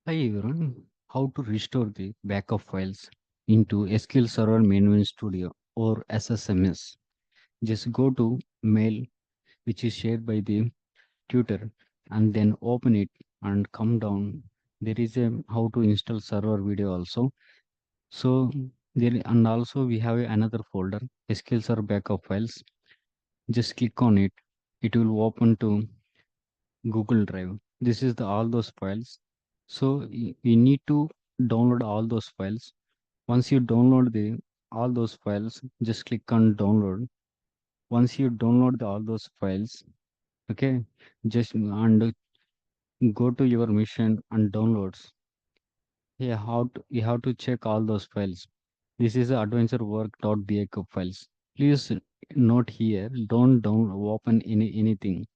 Hi everyone, how to restore the backup files into SQL Server Main Studio or SSMS. Just go to mail which is shared by the tutor and then open it and come down. There is a how to install server video also. So there and also we have another folder SQL Server backup files. Just click on it. It will open to Google Drive. This is the all those files. So we need to download all those files. Once you download the all those files, just click on download. Once you download all those files, okay, just and go to your machine and downloads. Yeah, you have to check all those files. This is adventurework.backup files. Please note here, don't down open anything.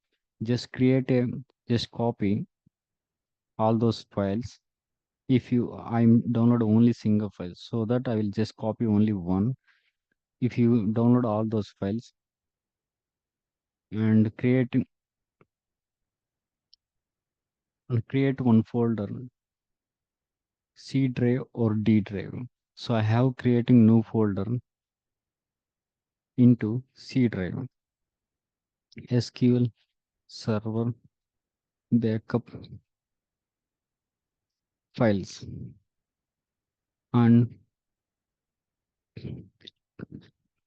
Just create a just copy all those files. If you I'm download only single file, so that I will just copy only one. If you download all those files and create one folder, C drive or D drive. So I have creating new folder into C drive, SQL server backup files, and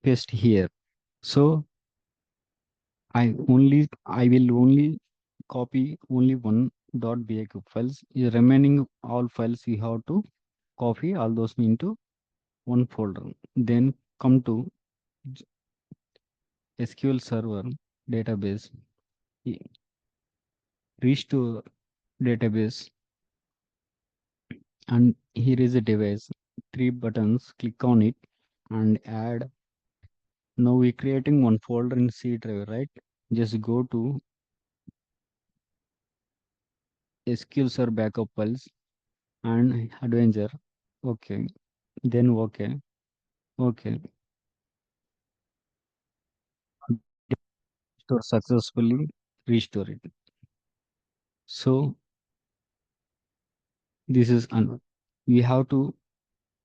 paste here. So I will only copy only one .backup files. The remaining all files you have to copy all those into one folder. Then come to SQL Server database, restore database, and here is a device. Three buttons. Click on it and add. Now we creating one folder in C drive, right? Just go to SQL Server backup files and adventure. Okay. Then okay. Okay. Restore successfully. Restore it. So this is we have to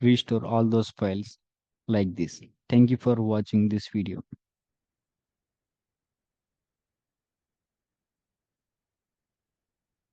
restore all those files like this. Thank you for watching this video.